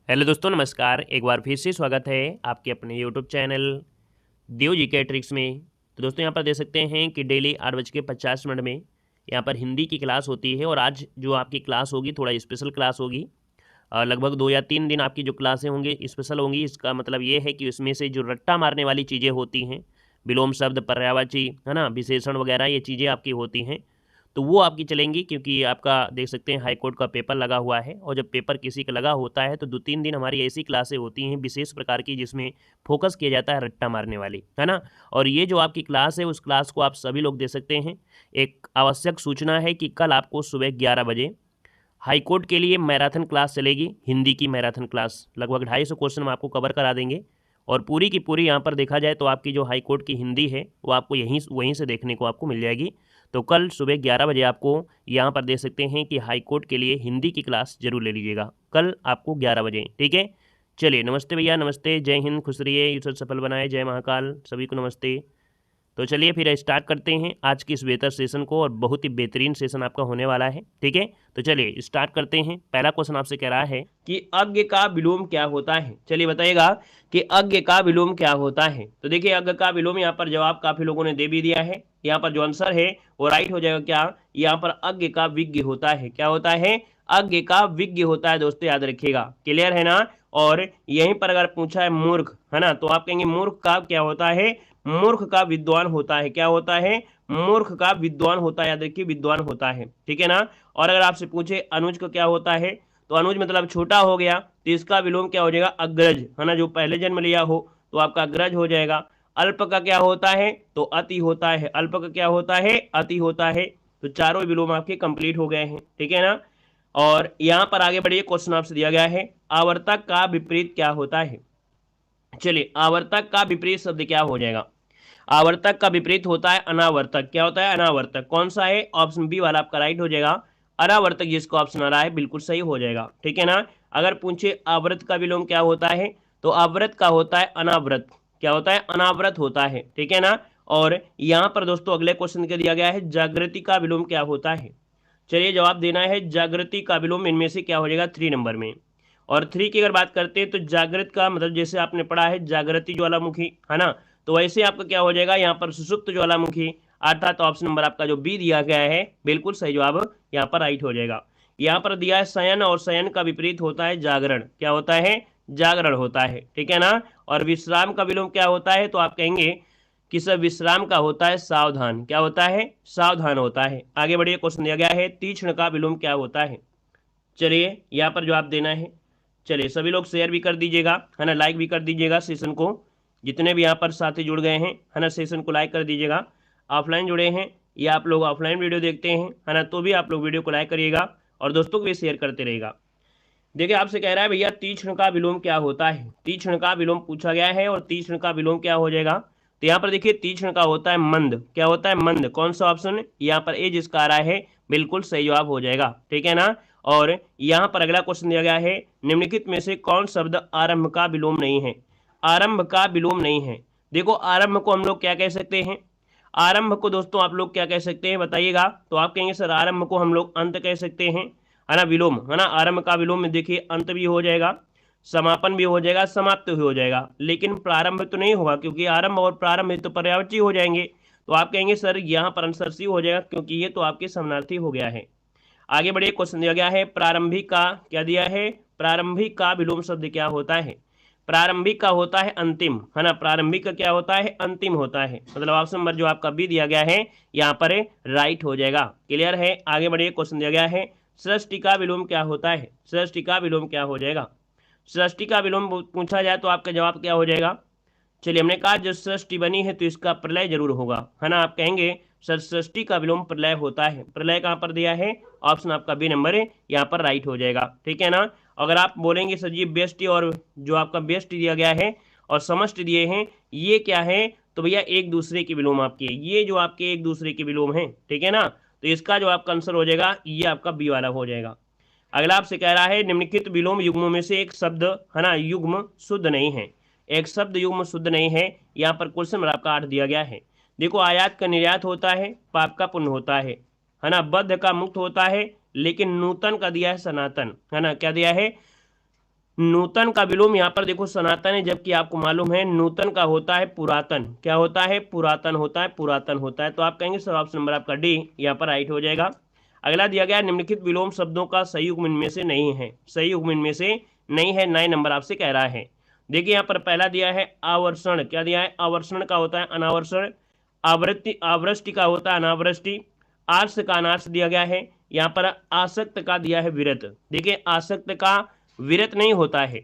Hello दोस्तों, नमस्कार। एक बार फिर से स्वागत है आपके अपने यूट्यूब चैनल देव जी के ट्रिक्स में। तो दोस्तों यहाँ पर देख सकते हैं कि डेली 8:50 में यहाँ पर हिंदी की क्लास होती है। और आज जो आपकी क्लास होगी थोड़ा स्पेशल क्लास होगी। लगभग 2 या 3 दिन आपकी जो क्लासें होंगी स्पेशल होंगी। इसका मतलब ये है कि उसमें से जो रट्टा मारने वाली चीज़ें होती हैं, विलोम शब्द, पर्यायवाची, है ना, विशेषण वगैरह, ये चीज़ें आपकी होती हैं, तो वो आपकी चलेंगी। क्योंकि आपका देख सकते हैं हाई कोर्ट का पेपर लगा हुआ है। और जब पेपर किसी का लगा होता है तो 2-3 दिन हमारी ऐसी क्लासें होती हैं विशेष प्रकार की, जिसमें फोकस किया जाता है रट्टा मारने वाली, है ना। और ये जो आपकी क्लास है उस क्लास को आप सभी लोग दे सकते हैं। एक आवश्यक सूचना है कि कल आपको सुबह 11 बजे हाई कोर्ट के लिए मैराथन क्लास चलेगी। हिंदी की मैराथन क्लास लगभग 250 क्वेश्चन हम आपको कवर करा देंगे। और पूरी की पूरी यहाँ पर देखा जाए तो आपकी जो हाई कोर्ट की हिंदी है वो आपको वहीं से देखने को आपको मिल जाएगी। तो कल सुबह 11 बजे आपको यहाँ पर देख सकते हैं कि हाई कोर्ट के लिए हिंदी की क्लास जरूर ले लीजिएगा, कल आपको 11 बजे, ठीक है। चलिए, नमस्ते भैया, नमस्ते, जय हिंद, खुश रहिए, ईश्वर सफल बनाए, जय महाकाल, सभी को नमस्ते। तो चलिए फिर स्टार्ट करते हैं आज की इस बेहतर सेशन को। और बहुत ही बेहतरीन सेशन आपका होने वाला है, ठीक है। तो चलिए स्टार्ट करते हैं। पहला क्वेश्चन आपसे कह रहा है कि अज्ञ का विलोम क्या होता है। चलिए बताइएगा कि अज्ञ का विलोम क्या होता है। तो देखिए, अज्ञ का विलोम यहाँ पर जवाब काफी लोगों ने दे भी दिया है। यहाँ पर जो आंसर है वो राइट हो जाएगा। क्या? यहाँ पर अज्ञ का विज्ञ होता है। क्या होता है? अज्ञ का विज्ञ होता है। दोस्तों याद रखिएगा, क्लियर है ना। और यहीं पर अगर पूछा है मूर्ख, है ना, तो आप कहेंगे मूर्ख का क्या होता है? मूर्ख का विद्वान होता है। क्या होता है? मूर्ख का विद्वान होता है। याद रखिए, विद्वान होता है, ठीक है ना। और अगर आपसे पूछे अनुज का क्या होता है, तो अनुज मतलब छोटा हो गया, तो इसका विलोम क्या हो जाएगा? अग्रज, है ना, जो पहले जन्म लिया हो तो आपका अग्रज हो जाएगा। अल्प का क्या होता है? तो अति होता है। अल्प का क्या होता है? अति होता है। तो चारों विलोम आपके कंप्लीट हो गए हैं, ठीक है ना। और यहां पर आगे बढ़िए, क्वेश्चन आपसे दिया गया है आवर्तक का विपरीत क्या होता है। चलिए, आवर्तक का विपरीत शब्द क्या हो जाएगा? आवर्तक का विपरीत होता है अनावर्तक। क्या होता है? अनावर्तक। कौन सा है? ऑप्शन बी वाला आपका राइट हो जाएगा। अनावर्तक जिसको ऑप्शन आ रहा है बिल्कुल सही हो जाएगा, ठीक है ना। अगर पूछे आवृत का विलोम क्या होता है, तो आवृत का होता है अनावृत। क्या होता है? अनावृत होता है, ठीक है ना। और यहां पर दोस्तों अगले क्वेश्चन के दिया गया है जागृति का विलोम क्या होता है। चलिए जवाब देना है। जागृति का विलोम इनमें से क्या हो जाएगा? 3 नंबर में। और 3 की अगर बात करते हैं तो जागृत का मतलब जैसे आपने पढ़ा है जागृति ज्वालामुखी, है ना, तो वैसे आपका क्या हो जाएगा यहाँ पर? सुषुप्त ज्वालामुखी। अर्थात ऑप्शन नंबर आपका जो बी दिया गया है बिल्कुल सही जवाब यहाँ पर राइट हो जाएगा। यहाँ पर दिया है शयन, और शयन का विपरीत होता है जागरण। क्या होता है? जागरण होता है, ठीक है ना। और विश्राम का विलोम क्या होता है, तो आप कहेंगे कि सर विश्राम का होता है सावधान। क्या होता है? सावधान होता है। आगे बढ़िए, क्वेश्चन दिया गया है तीक्ष्ण का विलोम क्या होता है। चलिए यहाँ पर जवाब देना है। चलिए सभी लोग शेयर भी कर दीजिएगा, है ना, लाइक भी कर दीजिएगा सेशन को। जितने भी यहाँ पर साथी जुड़ गए हैं, है ना, सेशन को लाइक कर दीजिएगा। ऑफलाइन जुड़े हैं या आप लोग ऑफलाइन वीडियो देखते हैं, है ना, तो भी आप लोग वीडियो को लाइक करिएगा और दोस्तों को भी शेयर करते रहेगा। देखिए आपसे कह रहा है भैया तीक्ष्ण का विलोम क्या होता है। तीक्ष्ण का विलोम पूछा गया है और तीक्ष्ण का विलोम क्या हो जाएगा। तो यहाँ पर देखिए तीक्ष्ण का होता है मंद। क्या होता है? मंद। कौन सा ऑप्शन? यहाँ पर ए जिसका आ रहा है बिल्कुल सही जवाब हो जाएगा, ठीक है ना। और यहाँ पर अगला क्वेश्चन दिया गया है निम्नलिखित में से कौन शब्द आरंभ का विलोम नहीं है। आरंभ का विलोम नहीं है। देखो आरंभ को हम लोग क्या कह सकते हैं? आरंभ को दोस्तों आप लोग क्या कह सकते हैं बताइएगा। तो आप कहेंगे सर आरंभ को हम लोग अंत कह सकते हैं, है ना, विलोम, है ना। आरंभ का विलोम में देखिए अंत भी हो जाएगा, समापन भी हो जाएगा, समाप्त भी हो जाएगा, लेकिन प्रारंभ तो नहीं होगा, क्योंकि आरंभ और प्रारंभ तो पर्यायवाची हो जाएंगे। तो आप कहेंगे सर यहाँ पर आंसर सी हो जाएगा, क्योंकि ये तो आपके समानार्थी हो गया है। आगे बढ़िए, क्वेश्चन दिया गया है प्रारंभिक का क्या दिया है। प्रारंभिक का विलोम शब्द क्या होता है। प्रारंभिक का होता है अंतिम, है ना। प्रारंभिक का क्या होता है? अंतिम होता है। मतलब ऑप्शन नंबर जो आपका बी दिया गया है यहाँ पर राइट हो जाएगा, क्लियर है। आगे बढ़िए, क्वेश्चन दिया गया है सृष्टि का विलोम क्या होता है। सृष्टि का विलोम क्या हो जाएगा। सृष्टि का विलोम पूछा जाए तो आपका जवाब क्या हो जाएगा। चलिए हमने कहा जब सृष्टि बनी है तो इसका प्रलय जरूर होगा, है ना। आप कहेंगे सर सृष्टि का विलोम प्रलय होता है। प्रलय कहाँ पर दिया है? ऑप्शन आपका बी नंबर है यहाँ पर राइट हो जाएगा, ठीक है ना। अगर आप बोलेंगे सर जी व्यष्टि और जो आपका व्यष्टि दिया गया है और समष्टि दिए हैं ये क्या है, तो भैया एक दूसरे के विलोम आपके, ये जो आपके एक दूसरे के विलोम है, ठीक है ना। तो इसका जो आपका आंसर हो जाएगा ये आपका बी वाला हो जाएगा। अगला आपसे कह रहा है निम्नलिखित विलोम युग्मों में से एक शब्द, है ना, युग्म शुद्ध नहीं है। एक शब्द युग्म शुद्ध नहीं है। यहाँ पर क्वेश्चन नंबर आपका 8 दिया गया है। देखो आयात का निर्यात होता है, पाप का पुण्य होता है ना, बद्ध का मुक्त होता है, लेकिन नूतन का दिया है सनातन, है ना। क्या दिया है? नूतन का विलोम यहाँ पर देखो सनातन है, जबकि आपको मालूम है नूतन का होता है पुरातन। क्या होता है? पुरातन होता है, पुरातन होता है। तो आप कहेंगे सर ऑप्शन नंबर आपका डी यहाँ पर राइट हो जाएगा। अगला दिया गया निम्नलिखित विलोम शब्दों का सही युग्म इनमें से नहीं है। सही युग्म इनमें से नहीं है, 9 नंबर आपसे कह रहा है। देखिए यहाँ पर पहला दिया है आवर्षण। क्या दिया है? आवर्षण का होता है अनावर्षण। आवृत्ति आवृष्टि का होता है अनावृष्टि। आर्ष का अनार्ष दिया गया है। यहाँ पर आसक्त का दिया है विरत। देखिए आसक्त का विरत नहीं होता है,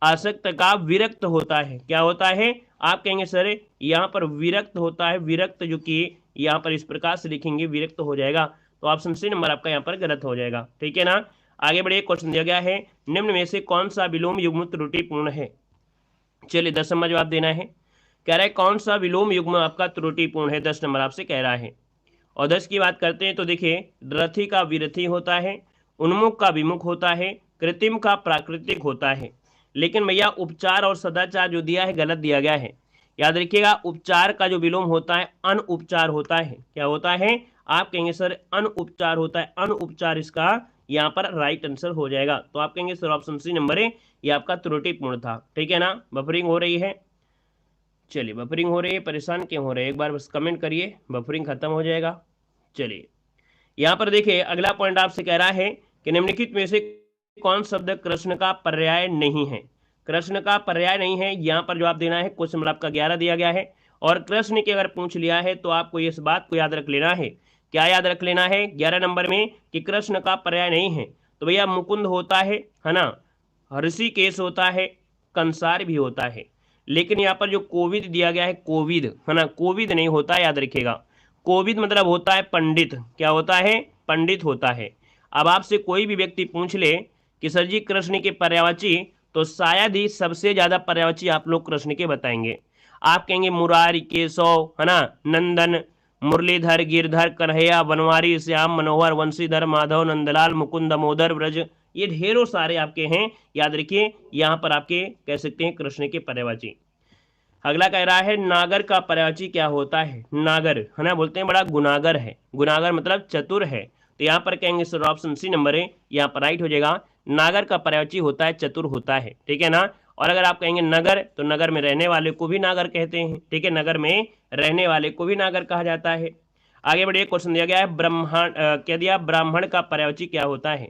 आसक्त का विरक्त होता है। क्या होता है? आप कहेंगे सर यहाँ पर विरक्त होता है, विरक्त, जो कि यहाँ पर इस प्रकार से लिखेंगे विरक्त हो जाएगा। तो ऑप्शन सी नंबर आपका यहाँ पर गलत हो जाएगा। ठीक है ना। आगे बढ़िए, क्वेश्चन दिया गया है निम्न में से कौन सा विलोम युग्म त्रुटिपूर्ण है। चलिए 10 नंबर जवाब देना है। कह रहा है कौन सा विलोम युग्म आपका त्रुटिपूर्ण है, 10 नंबर आपसे कह रहा है। और 10 की बात करते हैं तो देखिए रथी का विरथी होता है, उन्मुख का विमुख होता है, कृत्रिम का प्राकृतिक होता है। लेकिन भैया उपचार और सदाचार जो दिया है गलत दिया गया है। याद रखिएगा उपचार का जो विलोम होता है अनउपचार होता है। क्या होता है? आप कहेंगे सर अनउपचार होता है, अनउपचार इसका यहाँ पर राइट आंसर हो जाएगा। तो आप कहेंगे सर ऑप्शन सी नंबर है ये आपका त्रुटिपूर्ण था। ठीक है ना। बफरिंग हो रही है, चलिए बफरिंग हो रही है, परेशान क्यों हो रहे हैं? एक बार बस कमेंट करिए, बफरिंग खत्म हो जाएगा। चलिए यहाँ पर देखिए अगला पॉइंट आपसे कह रहा है कि निम्नलिखित में से कौन शब्द कृष्ण का पर्याय नहीं है। कृष्ण का पर्याय नहीं है, यहाँ पर जवाब देना है। क्वेश्चन नंबर आपका 11 दिया गया है और कृष्ण की अगर पूछ लिया है तो आपको इस बात को याद रख लेना है। क्या याद रख लेना है 11 नंबर में कि कृष्ण का पर्याय नहीं है? तो भैया मुकुंद होता है ना, ऋषिकेश होता है, कंसार भी होता है। लेकिन यहाँ पर जो कोविद दिया गया है, कोविद है ना, कोविद नहीं होता है, याद रखिएगा। कोविद मतलब होता है पंडित। क्या होता है? पंडित होता है। अब आपसे कोई भी व्यक्ति पूछ ले कि सर जी कृष्ण के पर्यायवाची, तो शायद ही सबसे ज्यादा पर्यायवाची आप लोग कृष्ण के बताएंगे। आप कहेंगे मुरारी, केशव, है ना, नंदन, मुरलीधर, गिरधर, कन्हैया, बनवारी, श्याम, मनोहर, वंशीधर, माधव, नंदलाल, मुकुंद, दामोदर, ब्रज, ये ढेरों सारे आपके हैं। याद रखिए यहाँ पर आपके कह सकते हैं कृष्ण के पर्यायवाची। अगला कह रहा है नागर का पर्यायवाची क्या होता है। नागर है ना, बोलते हैं बड़ा गुनागर है। गुनागर मतलब चतुर है। तो यहाँ पर कहेंगे सर ऑप्शन सी नंबर है यहाँ पर राइट हो जाएगा। नागर का पर्यायवाची होता है चतुर होता है। ठीक है ना। और अगर आप कहेंगे नगर, तो नगर में रहने वाले को भी नागर कहते हैं। ठीक है, नगर में रहने वाले को भी नागर कहा जाता है। आगे बढ़िए, क्वेश्चन दिया गया है ब्रह्मांड क्या दिया, ब्राह्मण का पर्यायवाची क्या होता है।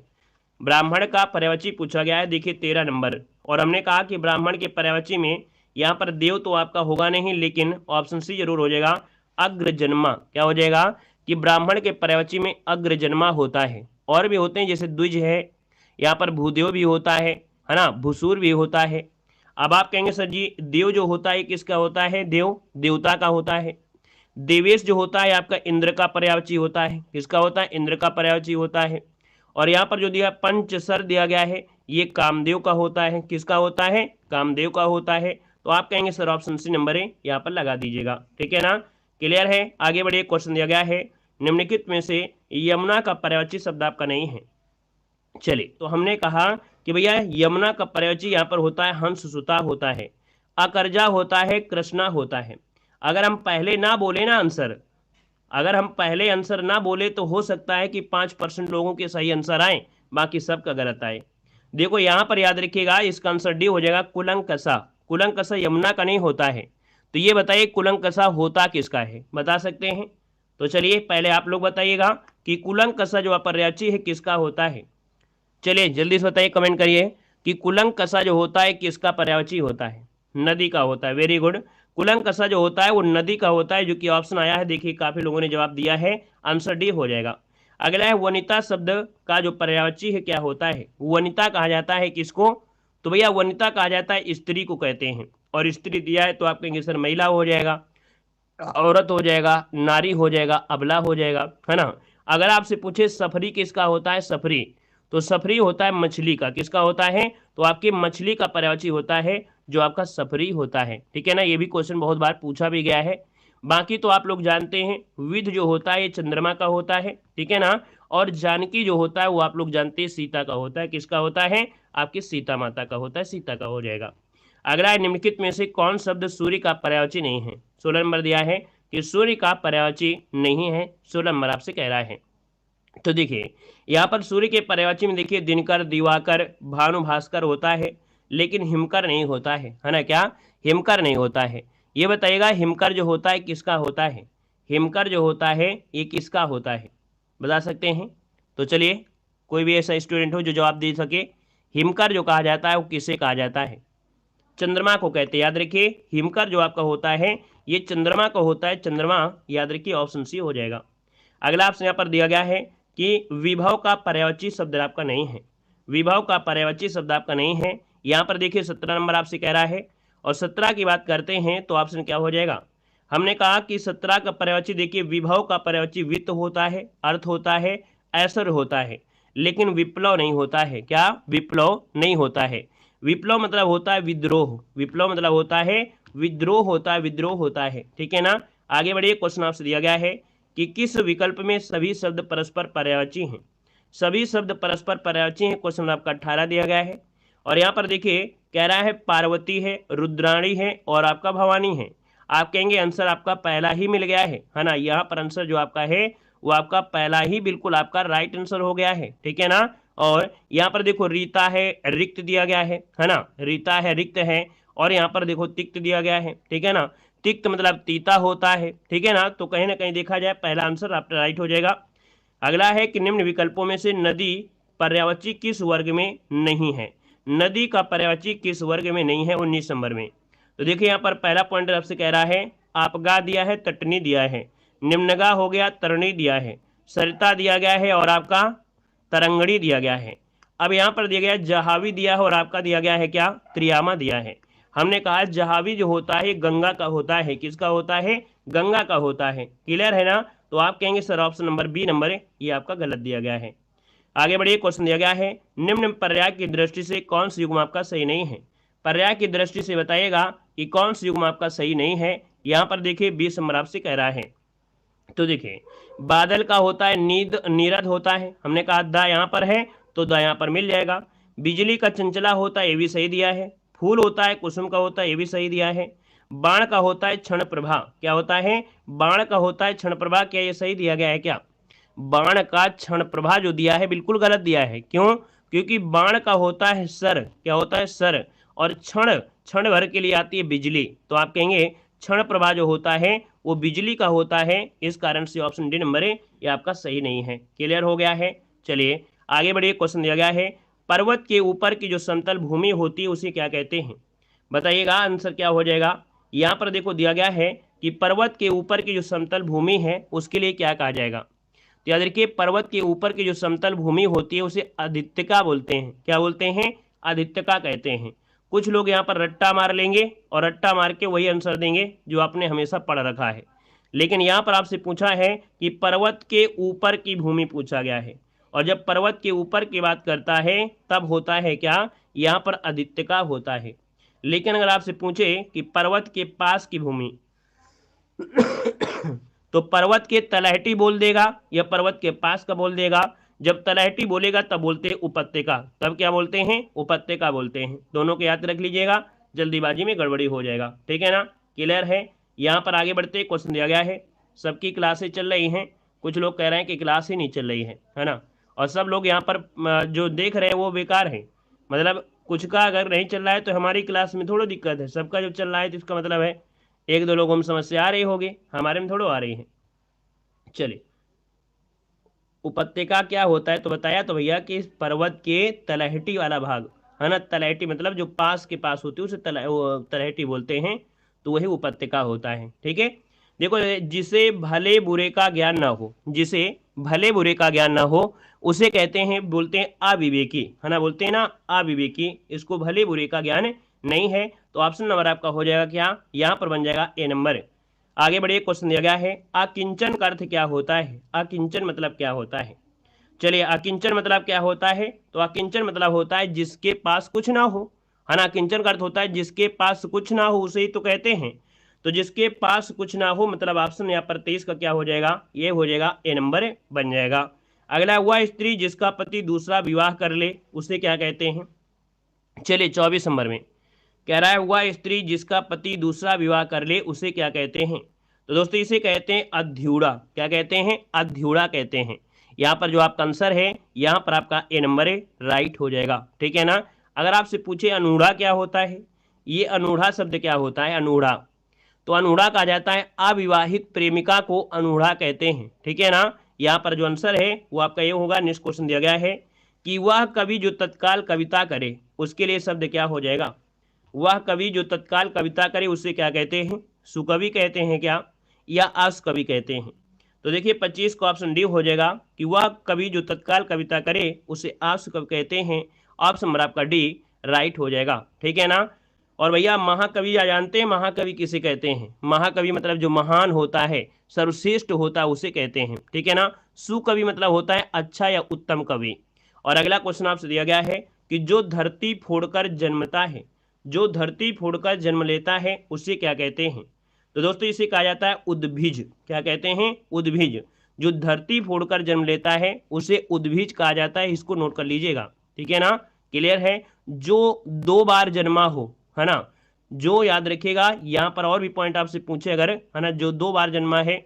ब्राह्मण का पर्यायवाची पूछा गया है, देखिए 13 नंबर। और हमने कहा कि ब्राह्मण के पर्यायवाची में यहाँ पर देव तो आपका होगा नहीं, लेकिन ऑप्शन सी जरूर हो जाएगा, अग्रजन्मा। क्या हो जाएगा कि ब्राह्मण के पर्यायवाची में अग्रजन्मा होता है। और भी होते हैं जैसे द्विज है, यहाँ पर भूदेव भी होता है ना, भूसूर भी होता है। अब आप कहेंगे सर जी देव जो होता है किसका होता है? देव देवता का होता है। देवेश जो होता है आपका इंद्र का पर्यायवाची होता है। किसका होता है? इंद्र का पर्यायवाची होता है। और यहाँ पर जो दिया पंचसर दिया गया है ये कामदेव का होता है। किसका होता है? कामदेव का होता है। तो आप कहेंगे सर ऑप्शन सी नंबर है यहाँ पर लगा दीजिएगा। ठीक है ना, क्लियर है। आगे बढ़िए, क्वेश्चन दिया गया है निम्नलिखित में से यमुना का पर्यायवाची शब्द आपका नहीं है। चलिए, तो हमने कहा कि भैया यमुना का पर्यायवाची यहाँ पर होता है हंससुता होता है, अकरजा होता है, कृष्णा होता है। अगर हम पहले ना बोले ना आंसर, अगर हम पहले आंसर ना बोले तो हो सकता है कि 5% लोगों के सही आंसर आए, बाकी सबका गलत आए। देखो यहाँ पर याद रखिएगा इसका आंसर डी हो जाएगा, कुलंकसा। कुलंकसा यमुना का नहीं होता है। तो ये बताइए कुलंकसा होता किसका है, बता सकते हैं? तो चलिए पहले आप लोग बताइएगा कि कुलंकसा जो पर्यायवाची है किसका होता है। चलिए जल्दी से बताइए, कमेंट करिए कि कुलंकसा जो होता है किसका पर्यायवाची होता है। नदी का होता है। Very good. कुलंकसा जो होता है वो नदी का होता है, जो कि ऑप्शन आया है। देखिए काफी लोगों ने जवाब दिया है, आंसर डी हो जाएगा। अगला है वनिता शब्द का जो पर्यायवाची है क्या होता है। वनिता कहा जाता है किसको? तो भैया वनिता कहा जाता है स्त्री को कहते हैं। और स्त्री दिया है तो आप कहेंगे सर महिला हो जाएगा, औरत हो जाएगा, नारी हो जाएगा, अबला हो जाएगा, है ना। अगर आपसे पूछे सफरी किसका होता है, सफरी, तो सफरी होता है मछली का। किसका होता है? तो आपकी मछली का पर्यायवाची होता है जो आपका सफरी होता है। ठीक है ना, ये भी क्वेश्चन बहुत बार पूछा भी गया है। बाकी तो आप लोग जानते हैं विध जो होता है ये चंद्रमा का होता है। ठीक है ना। और जानकी जो होता है वो आप लोग जानते हैं सीता का होता है। किसका होता है? आपकी सीता माता का होता है, सीता का हो जाएगा। अगला है निम्नलिखित में से कौन शब्द सूर्य का पर्यायवाची नहीं है। 16 नंबर दिया है कि सूर्य का पर्यायवाची नहीं है। 16 नंबर आपसे कह रहा है। तो देखिए यहाँ पर सूर्य के पर्यायवाची में देखिए दिनकर, दिवाकर, भानु, भास्कर होता है। लेकिन हिमकर नहीं होता है ना, क्या हिमकर नहीं होता है। ये बताइएगा हिमकर जो होता है किसका होता है, हिमकर जो होता है ये किसका होता है, बता सकते हैं? तो चलिए कोई भी ऐसा स्टूडेंट हो जो जवाब दे सके। हिमकर जो कहा जाता है वो किसे कहा जाता है? चंद्रमा को कहते हैं। याद रखिए हिमकर जो आपका होता है ये चंद्रमा का होता है, चंद्रमा। याद रखिए ऑप्शन सी हो जाएगा। अगला ऑप्शन यहाँ पर दिया गया है कि विभव का पर्यायवाची शब्द आपका नहीं है, विभव का पर्यायवाची शब्द आपका नहीं है। यहाँ पर देखिए 17 नंबर आपसे कह रहा है, और 17 की बात करते हैं तो ऑप्शन क्या हो जाएगा? हमने कहा कि 17 का पर्यायवाची देखिए विभव का पर्यायवाची वित्त होता है, अर्थ होता है, ऐश्वर्य होता है, लेकिन विप्लव नहीं होता है। क्या विप्लव नहीं होता है? विप्लव मतलब होता है विद्रोह, विप्लव मतलब होता है विद्रोह होता है, विद्रोह होता है, ठीक है ना। आगे बढ़िए क्वेश्चन आपसे दिया गया है कि किस विकल्प में सभी शब्द परस्पर पर्यायवाची हैं? सभी शब्द परस्पर पर्यायवाची हैं, क्वेश्चन आपका 18 दिया गया है। और यहाँ पर देखिए कह रहा है पार्वती है, रुद्राणी है और आपका भवानी है। आप कहेंगे आंसर आपका पहला ही मिल गया है ना। यहाँ पर आंसर जो आपका है वो आपका पहला ही बिल्कुल आपका राइट आंसर हो गया है, ठीक है ना। और यहाँ पर देखो रीता है, रिक्त दिया गया है ना, रीता है, रिक्त है। और यहाँ पर देखो तिक्त दिया गया है, ठीक है ना। तिक्त मतलब तीता होता है, ठीक है ना। तो कहीं ना कहीं देखा जाए पहला आंसर आपका राइट हो जाएगा। अगला है कि निम्न विकल्पों में से नदी पर्यायवाची किस वर्ग में नहीं है? नदी का पर्यायवाची किस वर्ग में नहीं है 19 नंबर में? तो देखिए यहाँ पर पहला पॉइंट आपसे कह रहा है आपगा दिया है, तटनी दिया है, निम्नगा हो गया, तरणी दिया है, सरिता दिया गया है और आपका तरंगड़ी दिया गया है। अब यहाँ पर दिया गया है जहावी दिया है और आपका दिया गया है क्या? त्रियामा दिया है। हमने कहा जहावी जो होता है गंगा का होता है, किसका होता है? गंगा का होता है। क्लियर है ना। तो आप कहेंगे sir option number B number ये आपका गलत दिया गया है। आगे बढ़िए क्वेश्चन दिया गया है निम्न पर्याय की दृष्टि से कौन सा युग्म आपका सही नहीं है? पर्याय की दृष्टि से बताइएगा कि कौन सा युग्म आपका सही नहीं है। यहाँ पर देखिए 20 नंबर आपसे कह रहा है। तो देखिए बादल का होता है नींद, नीरद होता है, हमने कहा दा यहाँ पर है तो दा यहाँ पर मिल जाएगा। बिजली का चंचला होता है, ये भी सही दिया है। फूल होता है, कुसुम का होता है, ये भी सही दिया है। बाण का होता है क्षण प्रभा, क्या होता है? बाण का होता है क्षण प्रभा, क्या ये सही दिया गया है क्या? बाण का क्षण प्रभा जो दिया है बिल्कुल गलत दिया है। क्यों? क्योंकि बाण का होता है सर, क्या होता है? सर। और क्षण, क्षण भर के लिए आती है बिजली, तो आप कहेंगे क्षण प्रभा जो होता है वो बिजली का होता है। इस कारण से ऑप्शन डी नंबर ये आपका सही नहीं है। क्लियर हो गया है। चलिए आगे बढ़िए क्वेश्चन दिया गया है पर्वत के ऊपर की जो समतल भूमि होती है उसे क्या कहते हैं? बताइएगा आंसर क्या हो जाएगा। यहाँ पर देखो दिया गया है कि पर्वत के ऊपर की जो समतल भूमि है उसके लिए क्या कहा जाएगा? तो याद रखिए पर्वत के ऊपर की जो समतल भूमि होती है उसे आदित्यका बोलते हैं। क्या बोलते हैं? आदित्यका कहते हैं। कुछ लोग यहाँ पर रट्टा मार लेंगे और रट्टा मार के वही आंसर देंगे जो आपने हमेशा पढ़ रखा है, लेकिन यहाँ पर आपसे पूछा है कि पर्वत के ऊपर की भूमि पूछा गया है, और जब पर्वत के ऊपर की बात करता है तब होता है क्या? यहाँ पर आदित्यका होता है। लेकिन अगर आपसे पूछे कि पर्वत के पास की भूमि तो पर्वत के तलहटी बोल देगा या पर्वत के पास का बोल देगा? जब तलहटी बोलेगा तब बोलते हैं उपत्यका, तब क्या बोलते हैं? उपत्यका बोलते हैं। दोनों को याद रख लीजिएगा, जल्दीबाजी में गड़बड़ी हो जाएगा, ठीक है ना। क्लियर है। यहाँ पर आगे बढ़ते क्वेश्चन दिया गया है सबकी क्लासें चल रही हैं, कुछ लोग कह रहे हैं कि क्लास ही नहीं चल रही है ना, और सब लोग यहाँ पर जो देख रहे हैं वो बेकार है। मतलब कुछ का अगर नहीं चल रहा है तो हमारी क्लास में थोड़ा दिक्कत है, सबका जब चल रहा है तो इसका मतलब है एक दो लोगों में समस्या आ रही होगी, हमारे में थोड़ा आ रही है। चलिए उपत्यका क्या होता है तो बताया तो भैया कि पर्वत के तलहटी वाला भाग है ना, तलहटी मतलब जो पास के पास होती है उसे तलहटी बोलते हैं, तो वही उपत्यका होता है। ठीक है। देखो जिसे भले बुरे का ज्ञान ना हो, जिसे भले बुरे का ज्ञान ना हो उसे कहते हैं, बोलते हैं अविवेकी, है ना, बोलते हैं ना अविवेकी, इसको भले बुरे का ज्ञान नहीं है। तो ऑप्शन नंबर आपका हो जाएगा क्या? यहाँ पर बन जाएगा ए नंबर। आगे बढ़िए क्वेश्चन दिया गया है अकिंचन का अर्थ क्या होता है? अकिंचन मतलब क्या होता है? चलिए अकिंचन मतलब क्या होता है? तो अकिंचन मतलब होता है जिसके पास कुछ ना हो, है ना। अकिंचन का अर्थ होता है जिसके पास कुछ ना हो, उसे ही तो कहते हैं। तो जिसके पास कुछ ना हो मतलब ऑप्शन यहाँ पर 23 का क्या हो जाएगा? ये हो जाएगा ए नंबर बन जाएगा। अगला वह स्त्री जिसका पति दूसरा विवाह कर ले उसे क्या कहते हैं? चलिए 24 नंबर में कह रहा है वह स्त्री जिसका पति दूसरा विवाह कर ले उसे क्या कहते हैं? तो दोस्तों इसे कहते हैं अध्युड़ा। क्या कहते हैं? अध्युड़ा कहते हैं। यहाँ पर जो आपका आंसर है यहाँ पर आपका ए नंबर राइट हो जाएगा। ठीक है ना। अगर आपसे पूछे अनूढ़ा क्या होता है, ये अनूढ़ा शब्द क्या होता है, अनूढ़ा, तो अनूढ़ा कहा जाता है अविवाहित प्रेमिका को अनूढ़ा कहते हैं, ठीक है ना। यहाँ पर जो आंसर है वो आपका ये होगा। नेक्स्ट क्वेश्चन दिया गया है कि वह कवि जो तत्काल कविता करे, उसके लिए शब्द क्या हो जाएगा। वह कवि जो तत्काल कविता करे उसे क्या कहते हैं, सुकवि कहते हैं क्या, या आशुकवि कहते हैं। तो देखिए 25 का ऑप्शन डी हो जाएगा कि वह कवि जो तत्काल कविता करे उसे आशुकवि कहते हैं। ऑप्शन नंबर आपका डी राइट हो जाएगा, ठीक है ना। और भैया महाकवि या जानते हैं महाकवि किसे कहते हैं, महाकवि मतलब जो महान होता है, सर्वश्रेष्ठ होता है उसे कहते हैं, ठीक है ना। सुकवि मतलब होता है अच्छा या उत्तम कवि। और अगला क्वेश्चन आपसे दिया गया है कि जो धरती फोड़कर जन्मता है, जो धरती फोड़कर जन्म लेता है उसे क्या कहते हैं। तो दोस्तों इसे कहा जाता है उद्भिज। क्या कहते हैं, उद्भिज। जो धरती फोड़कर जन्म लेता है उसे उद्भिज कहा जाता है, इसको नोट कर लीजिएगा, ठीक है ना। क्लियर है। जो 2 बार जन्मा हो, है ना, जो याद रखिएगा। यहाँ पर और भी पॉइंट आपसे पूछे अगर, है ना, जो 2 बार जन्मा है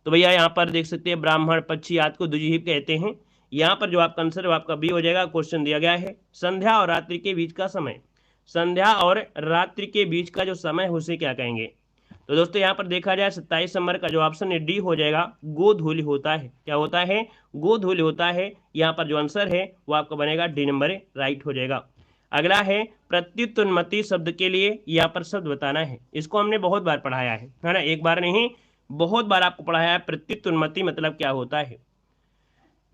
तो भैया यहाँ पर देख सकते हैं ब्राह्मण पक्षी आदि को द्विजीव कहते हैं। यहाँ पर जो आपका आंसर है आपका बी हो जाएगा। क्वेश्चन दिया गया है संध्या और रात्रि के बीच का समय, संध्या और रात्रि के बीच का जो समय है उसे क्या कहेंगे। तो दोस्तों यहाँ पर देखा जाए 27 नंबर का जो ऑप्शन है डी हो जाएगा, गोधूलि होता है। क्या होता है, गोधूलि होता है। यहाँ पर जो आंसर है वो आपका बनेगा डी नंबर राइट हो जाएगा। अगला है प्रत्युत्पन्नमति शब्द के लिए यहाँ पर शब्द बताना है। इसको हमने बहुत बार पढ़ाया है ना, एक बार नहीं बहुत बार आपको पढ़ाया है। प्रत्युत्पन्नमति मतलब क्या होता है।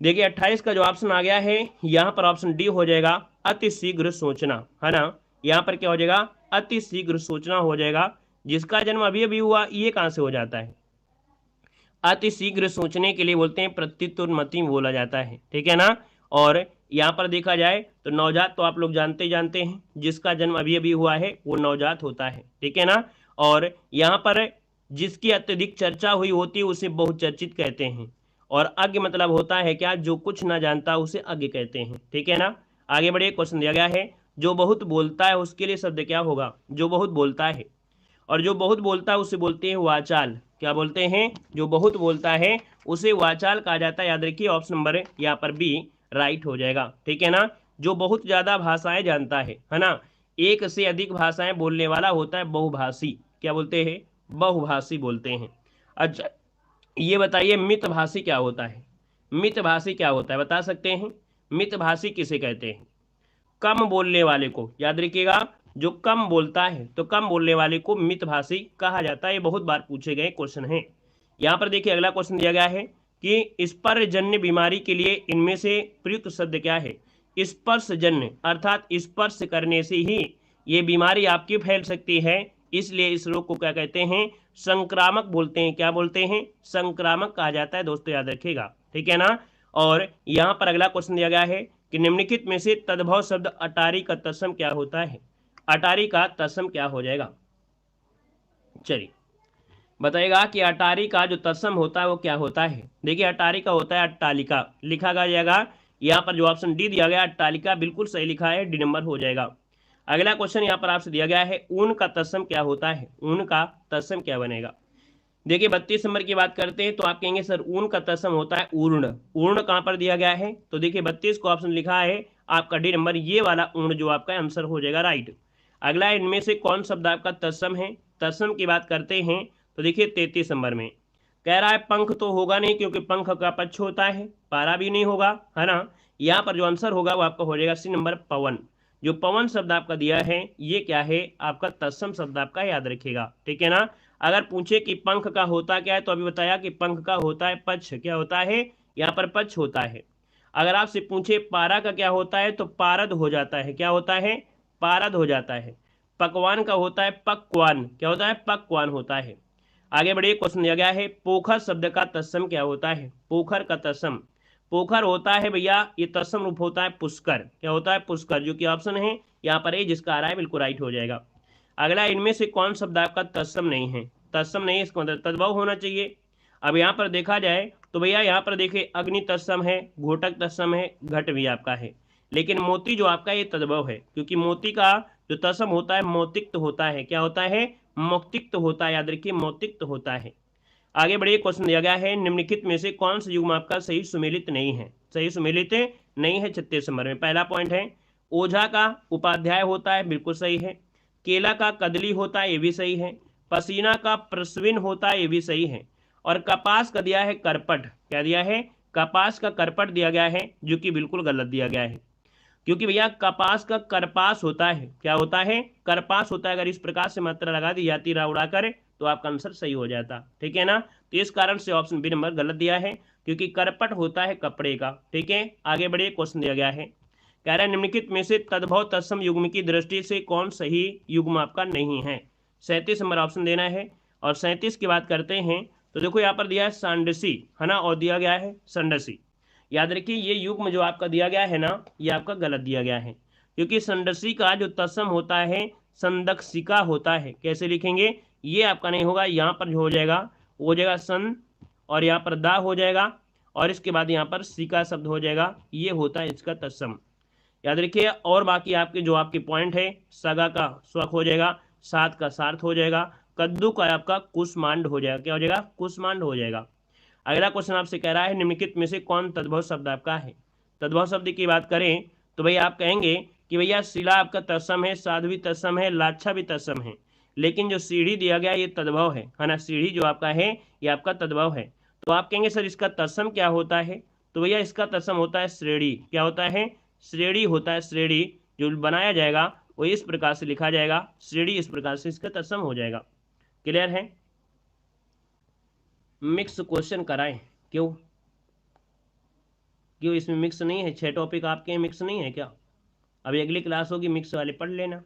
देखिए 28 का जो ऑप्शन आ गया है यहाँ पर ऑप्शन डी हो जाएगा, अति शीघ्र सोचना, है ना। यहाँ पर क्या हो जाएगा, अति शीघ्र सोचना हो जाएगा। जिसका जन्म अभी अभी हुआ ये कहाँ से हो जाता है, अति शीघ्र सोचने के लिए बोलते हैं प्रत्युत्पन्नमति बोला जाता है, ठीक है ना। और यहाँ पर देखा जाए तो नवजात तो आप लोग जानते हैं, जिसका जन्म अभी अभी हुआ है वो नवजात होता है, ठीक है ना। और यहाँ पर जिसकी अत्यधिक चर्चा हुई होती है उसे बहुचर्चित कहते हैं। और अज्ञ मतलब होता है क्या, जो कुछ ना जानता उसे अज्ञ कहते हैं, ठीक है ना। आगे बढ़े, क्वेश्चन दिया गया है जो बहुत बोलता है उसके लिए शब्द क्या होगा, जो बहुत बोलता है। और जो बहुत बोलता है उसे बोलते हैं वाचाल। क्या बोलते हैं, जो बहुत बोलता है उसे वाचाल कहा जाता है। याद रखिए ऑप्शन नंबर यहाँ पर बी राइट हो जाएगा, ठीक है ना। जो बहुत ज्यादा भाषाएं जानता है ना, एक से अधिक भाषाएं बोलने वाला होता है बहुभाषी। क्या बोलते हैं, बहुभाषी बोलते हैं। अच्छा ये बताइए मितभाषी क्या होता है, मितभाषी क्या होता है बता सकते हैं। मितभाषी किसे कहते हैं, कम बोलने वाले को। याद रखिएगा जो कम बोलता है तो कम बोलने वाले को मितभाषी कहा जाता है। ये बहुत बार पूछे गए क्वेश्चन हैं। यहाँ पर देखिए अगला क्वेश्चन दिया गया है कि स्पर्शजन्य बीमारी के लिए इनमें से प्रयुक्त शब्द क्या है। स्पर्शजन्य अर्थात स्पर्श करने से ही ये बीमारी आपकी फैल सकती है, इसलिए इस रोग को क्या कहते हैं, संक्रामक बोलते हैं। क्या बोलते हैं, संक्रामक कहा जाता है दोस्तों, याद रखिएगा, ठीक है ना। और यहाँ पर अगला क्वेश्चन दिया गया है कि निम्नलिखित में से तद्भव शब्द अटारी का तत्सम क्या होता है। अटारी का तत्सम क्या हो जाएगा, चलिए बताइएगा कि अटारी का जो तत्सम होता है वो क्या होता है। देखिए अटारी का होता है अट्टालिका, लिखा जाएगा यहाँ पर जो ऑप्शन डी दिया गया अट्टालिका बिल्कुल सही लिखा है, डी नंबर हो जाएगा। अगला क्वेश्चन यहाँ पर आपसे दिया गया है ऊन का तत्सम क्या होता है, ऊन का तत्सम क्या बनेगा। देखिए 32 नंबर की बात करते हैं तो आप कहेंगे सर ऊन का तत्सम होता है ऊर्ण। ऊर्ण कहाँ पर दिया गया है, तो देखिए 32 को ऑप्शन लिखा है आपका डी नंबर, ये वाला ऊर्ण जो आपका आंसर हो जाएगा राइट। अगला इनमें से कौन शब्द आपका तत्सम है, तत्सम की बात करते हैं तो देखिए 33 नंबर में कह रहा है पंख तो होगा नहीं क्योंकि पंख का पक्ष होता है, पारा भी नहीं होगा, है ना। यहाँ पर जो आंसर होगा वो आपका हो जाएगा सी नंबर पवन। जो पवन शब्द आपका दिया है ये क्या है, आपका तत्सम शब्द आपका याद रखिएगा, ठीक है ना। अगर पूछे कि पंख का होता क्या है तो अभी बताया कि पंख का होता है पक्ष। क्या होता है, यहाँ पर पक्ष होता है। अगर आपसे पूछे पारा का क्या होता है तो पारद हो जाता है। क्या होता है, पारद हो जाता है। पकवान का होता है पक्वान। क्या होता है, पक्वान होता है। आगे बढ़िए, क्वेश्चन दिया गया है पोखर शब्द का तत्सम क्या होता है। पोखर का तत्सम, पोखर होता है भैया ये तत्सम रूप होता है पुष्कर। क्या होता है, पुष्कर, जो कि ऑप्शन है यहाँ पर है जिसका आ रहा है बिल्कुल राइट हो जाएगा। अगला इनमें से कौन शब्द आपका तत्सम नहीं है, तत्सम नहीं, इसका मतलब तद्भव होना चाहिए। अब यहाँ पर देखा जाए तो भैया यहाँ पर देखिए अग्नि तत्सम है, घोटक तत्सम है, घट भी आपका है, लेकिन मोती जो आपका ये तद्भव है क्योंकि मोती का जो तत्सम होता है मौतिक्त होता है। क्या होता है, मौक्तिक्त होता है, याद रखिए मौतिक्त होता है। आगे बढ़िए, क्वेश्चन दिया गया है निम्नलिखित में से कौन सा युग्म आपका सही सुमेलित नहीं है, सही सुमेलित नहीं है 36 नंबर में। पहला पॉइंट है ओझा का उपाध्याय होता है, बिल्कुल सही है। केला का कदली होता है, ये भी सही है। पसीना का प्रस्विन होता है, ये भी सही है। और कपास का दिया है करपट, क्या दिया है, कपास का करपट दिया गया है, जो कि बिल्कुल गलत दिया गया है, क्योंकि भैया कपास का करपास होता है, क्या होता है, करपास होता है। अगर इस प्रकार से मात्रा लगा दी जाती रा उड़ाकर तो आपका आंसर सही हो जाता, ठीक है ना। तो इस कारण से ऑप्शन बी नंबर गलत दिया है, क्योंकि करपट होता है कपड़े का, ठीक है। आगे बढ़िए, क्वेश्चन दिया गया है, कह रहा है निम्नलिखित में से तद्भव तत्सम युग्म की दृष्टि से कौन सही युग्म आपका नहीं है। 37 नंबर ऑप्शन देना है। और 37 की बात करते हैं तो देखो यहाँ पर दिया है सांडसी, है ना, और दिया गया है संडसी। याद रखिए ये युग्म जो आपका दिया गया है ना, ये आपका गलत दिया गया है, क्योंकि संडसी का जो तत्सम होता है संदक्षिका होता है। कैसे लिखेंगे, ये आपका नहीं होगा, यहाँ पर जो हो जाएगा वो हो जाएगा सन, और यहाँ पर दा हो जाएगा, और इसके बाद यहाँ पर सिका शब्द हो जाएगा, ये होता है इसका तत्सम। याद रखिए। और बाकी आपके जो आपके पॉइंट है, सगा का स्वक हो जाएगा, सात का सार्थ हो जाएगा, कद्दू का आपका कुष्मांड हो जाएगा, क्या हो जाएगा, कुष्मांड हो जाएगा। अगला क्वेश्चन आपसे कह रहा है निम्नलिखित में से कौन तद्भव शब्द आपका है। तद्भव शब्द की बात करें तो भैया आप कहेंगे कि भैया शिला आपका तत्सम है, साधु भी तत्सम है, लाच्छा भी तत्सम है, लेकिन जो सीढ़ी दिया गया ये तद्भव है ना, सीढ़ी जो आपका है ये आपका तद्भव है। तो आप कहेंगे सर इसका तत्सम क्या होता है, तो भैया इसका तत्सम होता है श्रेणी, क्या होता है, श्रेणी होता है। श्रेणी जो बनाया जाएगा वो इस प्रकार से लिखा जाएगा, श्रेणी इस प्रकार से इसका तत्सम हो जाएगा। क्लियर है। मिक्स क्वेश्चन कराएं, क्यों क्यों इसमें मिक्स नहीं है, 6 टॉपिक आपके हैं, मिक्स नहीं है क्या। अभी अगली क्लास होगी, मिक्स वाले पढ़ लेना,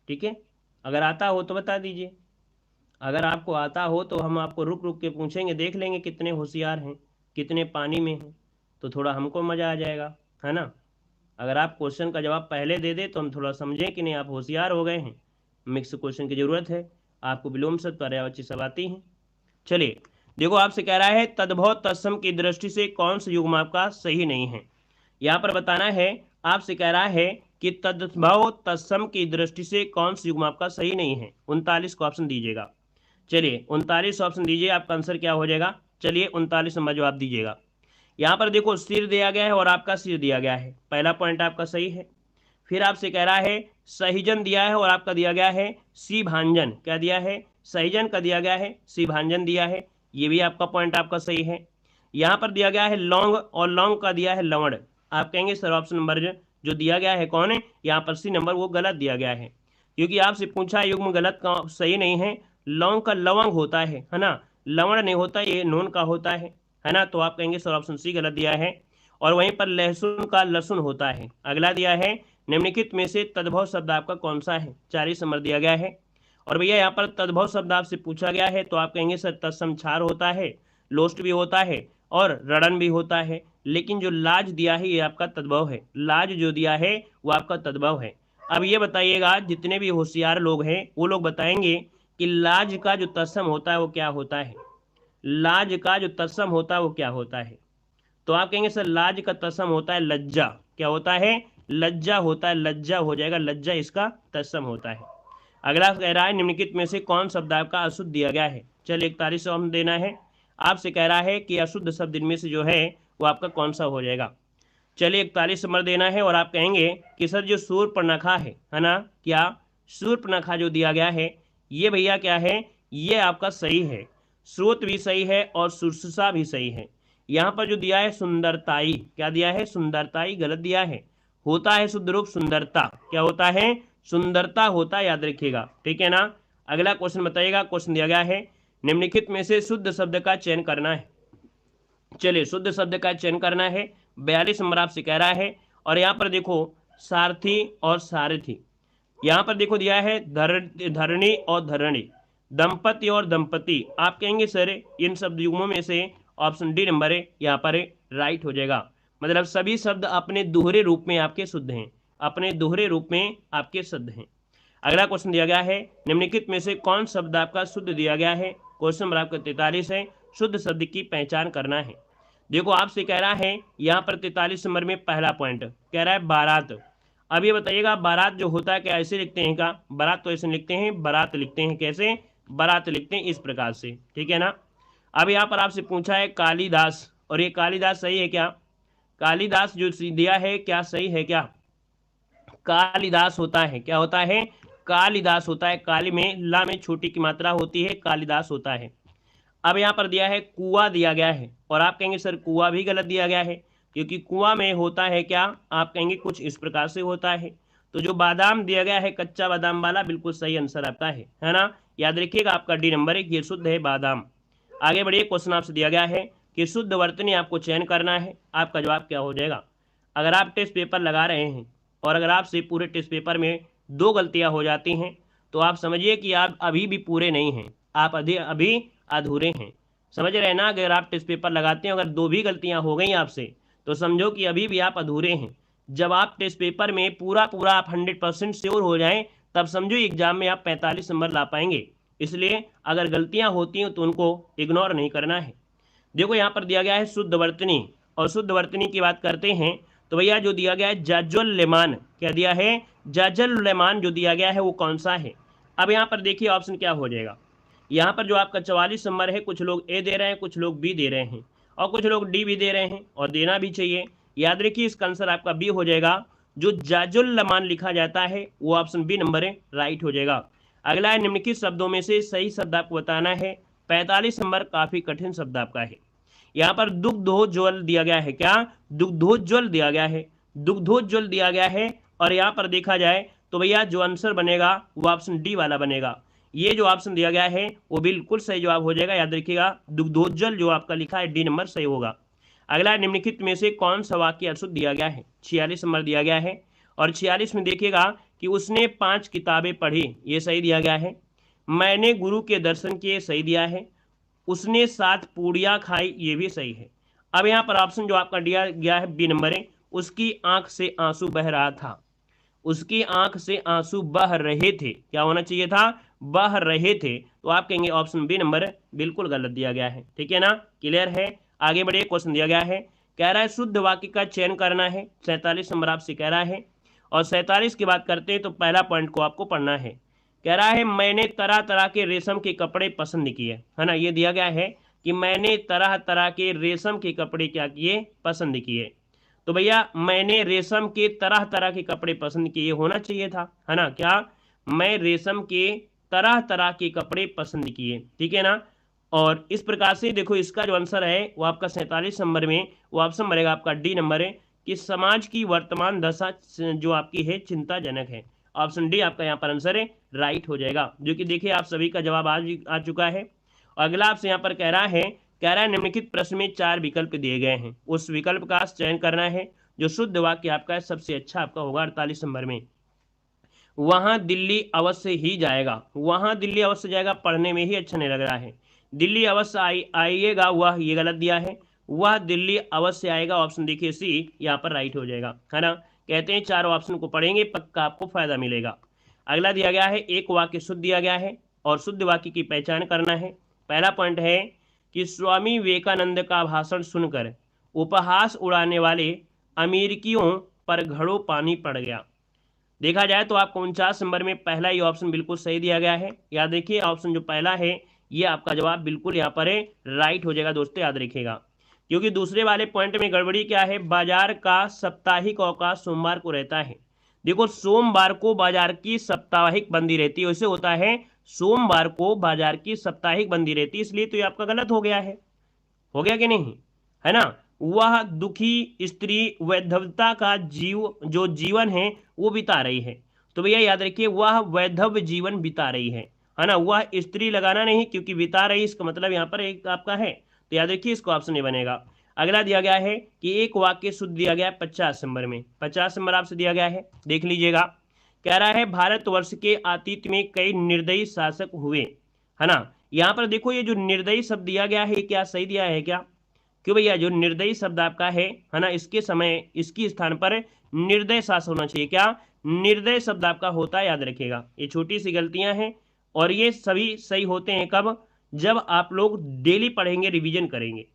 ठीक है। अगर आता हो तो बता दीजिए, अगर आपको आता हो तो हम आपको रुक रुक के पूछेंगे, देख लेंगे कितने होशियार हैं, कितने पानी में हैं, तो थोड़ा हमको मज़ा आ जाएगा, है ना। अगर आप क्वेश्चन का जवाब पहले दे दे तो हम थोड़ा समझें कि नहीं आप होशियार हो गए हैं। मिक्स क्वेश्चन की ज़रूरत है आपको, विलोम शब्द पर्यायवाची सब आती हैं। चलिए देखो आपसे कह रहा है तद्भव तत्सम की दृष्टि से कौन सा युग्म आपका सही नहीं है। यहाँ पर बताना है, आपसे कह रहा है कि तद्भव तत्सम की दृष्टि से कौन सा युग्म आपका सही नहीं है। 39 को ऑप्शन दीजिएगा। चलिए 39 ऑप्शन दीजिए, आपका आंसर क्या हो जाएगा। चलिए 39 नंबर जवाब दीजिएगा। यहाँ पर देखो सिर दिया गया है और आपका सिर दिया गया है, पहला पॉइंट आपका सही है। फिर आपसे कह रहा है सहीजन दिया है और आपका दिया गया है सी भांजन, क्या दिया है, सहीजन का दिया गया है, सी भांजन दिया है, ये भी आपका पॉइंट आपका सही है। यहाँ पर दिया गया है लौंग और लौंग का दिया है लवण। आप कहेंगे सर ऑप्शन नंबर जो दिया गया है कौन है, यहाँ पर सी नंबर वो गलत दिया गया है, क्योंकि आपसे पूछा युग्म गलत का सही नहीं है। लौंग का लवंग होता है ना, लवण नहीं होता, ये नून का होता है ना। तो आप कहेंगे सर ऑप्शन सी गलत दिया है। और वहीं पर लहसुन का लहसुन होता है। अगला दिया है निम्नलिखित में से तद्भव शब्द आपका कौन सा है, 40 नंबर दिया गया है। और भैया यहाँ पर तद्भव शब्द आपसे पूछा गया है तो आप कहेंगे सर तत्सम छार होता है, लोस्ट भी होता है और रणन भी होता है, लेकिन जो लाज दिया है ये आपका तद्भव है, लाज जो दिया है वो आपका तद्भव है। अब ये बताइएगा जितने भी होशियार लोग हैं वो लोग बताएंगे कि लाज का जो तत्सम होता है वो क्या होता है, लाज का जो तत्सम होता है वो क्या होता है। तो आप कहेंगे सर लाज का तत्सम होता है लज्जा, क्या होता है, लज्जा होता है, लज्जा हो जाएगा, लज्जा इसका तत्सम होता है। अगला कह रहा है निम्नलिखित में से कौन शब्द आपका अशुद्ध दिया गया है। चलिए 41 ऑप्शन देना है। आपसे कह रहा है कि अशुद्ध शब्द इनमें से जो है वो आपका कौन सा हो जाएगा। चलिए 41 नंबर देना है। और आप कहेंगे कि सर जो शूर्पणखा है ना, क्या शूर्पणखा जो दिया गया है ये भैया क्या है, ये आपका सही है, स्रोत भी सही है और शुश्रूषा भी सही है। यहाँ पर जो दिया है सुंदरताई, क्या दिया है, सुंदरताई गलत दिया है, होता है शुद्ध रूप सुंदरता, क्या होता है, सुंदरता होता है, याद रखिएगा, ठीक है ना। अगला क्वेश्चन बताइएगा, क्वेश्चन दिया गया है निम्नलिखित में से शुद्ध शब्द का चयन करना है। चलिए शुद्ध शब्द का चयन करना है, 42 नंबर आपसे कह रहा है। और यहाँ पर देखो सारथी और सारथी, यहाँ पर देखो दिया है धरणी और धरणी, दंपति और दंपति। आप कहेंगे सर इन शब्द युग्मों में से ऑप्शन डी नंबर है यहाँ पर राइट हो जाएगा, मतलब सभी शब्द अपने दोहरे रूप में आपके शुद्ध हैं, अपने दोहरे रूप में आपके शुद्ध हैं। अगला क्वेश्चन दिया गया है निम्नलिखित में से कौन शब्द आपका शुद्ध दिया गया है। क्वेश्चन नंबर आपका 43 है, शुद्ध शब्द की पहचान करना है। देखो आपसे कह रहा है यहाँ पर 43 नंबर में पहला पॉइंट कह रहा है बारात। अब ये बताइएगा बारात जो होता है क्या ऐसे लिखते हैं, का बारात तो ऐसे लिखते हैं, बारात लिखते हैं, कैसे, बारात लिखते हैं इस प्रकार से, ठीक है ना। अब यहाँ पर आपसे पूछा है कालिदास, और ये कालिदास सही है क्या, कालिदास जो दिया है क्या सही है क्या, कालिदास होता है। क्या होता है? कालिदास होता है। काली में ला में छोटी की मात्रा होती है, कालिदास होता है। अब यहाँ पर दिया है कुआं दिया गया है, और आप कहेंगे सर कुआं भी गलत दिया गया है, क्योंकि कुआं में होता है क्या, आप कहेंगे कुछ इस प्रकार से होता है। तो जो बादाम दिया गया है कच्चा बादाम वाला, बिल्कुल सही आंसर आपका है ना। याद रखिएगा आपका डी नंबर 1 ये शुद्ध है बादाम। आगे बढ़िए, क्वेश्चन आपसे दिया गया है कि शुद्ध वर्तनी आपको चयन करना है, आपका जवाब क्या हो जाएगा। अगर आप टेस्ट पेपर लगा रहे हैं और अगर आपसे पूरे टेस्ट पेपर में 2 गलतियां हो जाती हैं, तो आप समझिए कि आप अभी भी पूरे नहीं हैं, आप अभी अधूरे हैं। समझ रहे हैं ना। अगर आप टेस्ट पेपर लगाते हैं, अगर 2 भी गलतियां हो गई आपसे, तो समझो कि अभी भी आप अधूरे हैं। जब आप टेस्ट पेपर में पूरा आप 100% श्योर हो जाएं, तब समझो एग्जाम में आप 45 नंबर ला पाएंगे। इसलिए अगर गलतियां होती हैं तो उनको इग्नोर नहीं करना है। देखो यहाँ पर दिया गया है शुद्ध वर्तनी, और शुद्ध वर्तनी की बात करते हैं तो भैया जो दिया गया है जाजुल्लेमान, क्या दिया है, जाजुल्लेमान जो दिया गया है वो कौन सा है। अब यहाँ पर देखिए ऑप्शन क्या हो जाएगा। यहाँ पर जो आपका 44 नंबर है, कुछ लोग ए दे रहे हैं, कुछ लोग बी दे रहे हैं, और कुछ लोग डी भी दे रहे हैं, और देना भी चाहिए। याद रखिए इसका आंसर आपका बी हो जाएगा। जो जाजुल्लेमान लिखा जाता है वो ऑप्शन बी नंबर है, राइट हो जाएगा। अगला है निम्नलिखित शब्दों में से सही शब्द आपको बताना है। 45 नंबर काफी कठिन शब्द आपका है। यहाँ पर दुग्धोज्वल दिया गया है, क्या, दुग्धोज्वल दिया गया है, दुग्धोज्वल दिया गया है। और यहाँ पर देखा जाए तो भैया जो आंसर बनेगा वो ऑप्शन डी वाला बनेगा। ये जो ऑप्शन दिया गया है वो बिल्कुल सही जवाब हो जाएगा। याद रखिएगा दुग्धोज्वल जो आपका लिखा है डी नंबर सही होगा। अगला निम्नलिखित में से कौन सा वाक्य अशुद्ध दिया गया है। 46 नंबर दिया गया है, और 46 में देखिएगा कि उसने 5 किताबें पढ़ी, ये सही दिया गया है। मैंने गुरु के दर्शन किए, सही दिया है। उसने 7 पूड़ियाँ खाई, ये भी सही है। अब यहाँ पर ऑप्शन जो आपका दिया गया है बी नंबर है, उसकी आंख से आंसू बह रहा था, उसकी आंख से आंसू बह रहे थे, क्या होना चाहिए था, बह रहे थे। तो आप कहेंगे ऑप्शन बी नंबर बिल्कुल गलत दिया गया है। ठीक है ना, क्लियर है। आगे बढ़िए, क्वेश्चन दिया गया है, कह रहा है शुद्ध वाक्य का चयन करना है। 47 नंबर आपसे कह रहा है, और 47 की बात करते हैं तो पहला पॉइंट को आपको पढ़ना है। कह रहा है मैंने तरह तरह के रेशम के कपड़े पसंद किए, है ना। ये दिया गया है कि मैंने तरह तरह के रेशम के कपड़े क्या किए, पसंद किए। तो भैया मैंने रेशम के तरह तरह के कपड़े पसंद किए होना चाहिए था, है ना। क्या, मैं रेशम के तरह तरह के कपड़े पसंद किए, ठीक है ना। और इस प्रकार से देखो इसका जो आंसर है वो आपका 47 नंबर में वो ऑप्शन बनेगा आपका डी नंबर है, कि समाज की वर्तमान दशा जो आपकी है चिंताजनक है। ऑप्शन डी आपका यहाँ पर आंसर है, राइट हो जाएगा। जो कि देखिए आप सभी का जवाब आ चुका है। अगला आपसे यहाँ पर कह रहा है निम्नलिखित प्रश्न में 4 विकल्प दिए गए हैं, उस विकल्प का चयन करना है जो शुद्ध वाक्य आपका है, सबसे अच्छा आपका होगा 48 नंबर में। वहां दिल्ली अवश्य ही जाएगा, वहां दिल्ली अवश्य जाएगा, पढ़ने में ही अच्छा नहीं लग रहा है। दिल्ली अवश्य आइएगा, वह ये गलत दिया है। वह दिल्ली अवश्य आएगा, ऑप्शन देखिए सी यहाँ पर राइट हो जाएगा, है ना। कहते हैं चारों ऑप्शन को पढ़ेंगे पक्का आपको फायदा मिलेगा। अगला दिया गया है एक वाक्य शुद्ध दिया गया है, और शुद्ध वाक्य की पहचान करना है। पहला पॉइंट है कि स्वामी विवेकानंद का भाषण सुनकर उपहास उड़ाने वाले अमेरिकियों पर घड़ों पानी पड़ गया। देखा जाए तो आपको 49 नंबर में पहला ही ऑप्शन बिल्कुल सही दिया गया है। याद देखिए ऑप्शन जो पहला है ये आपका जवाब बिल्कुल यहाँ पर है, राइट हो जाएगा दोस्तों, याद रखिएगा। क्योंकि दूसरे वाले पॉइंट में गड़बड़ी क्या है, बाजार का साप्ताहिक अवकाश सोमवार को रहता है। देखो सोमवार को बाजार की साप्ताहिक बंदी रहती है, वैसे होता है सोमवार को बाजार की साप्ताहिक बंदी रहती है, इसलिए तो ये आपका गलत हो गया है। हो गया कि नहीं, है ना। वह दुखी स्त्री वैधवता का जो जीवन है वो बिता रही है। तो भैया याद रखिए वह वैधव जीवन बिता रही है ना। वह स्त्री लगाना नहीं, क्योंकि बिता रही इसका मतलब यहाँ पर एक आपका है, तो याद रखिए इसको ऑप्शन नहीं बनेगा। अगला दिया गया है कि एक वाक्य शुद्ध दिया गया है 50 नंबर में, 50 नंबर आपसे दिया गया है, देख लीजिएगा। कह रहा है भारतवर्ष के अतीत में कई निर्दयी शासक हुए, है ना। यहाँ पर देखो ये जो निर्दयी शब्द दिया गया है क्या सही दिया है क्या, क्यों भैया जो निर्दयी शब्द आपका है ना, इसके समय इसकी स्थान पर निर्दय शासन होना चाहिए। क्या, निर्दय शब्द आपका होता है, याद रखिएगा। ये छोटी सी गलतियां हैं और ये सभी सही होते हैं कब, जब आप लोग डेली पढ़ेंगे, रिवीजन करेंगे।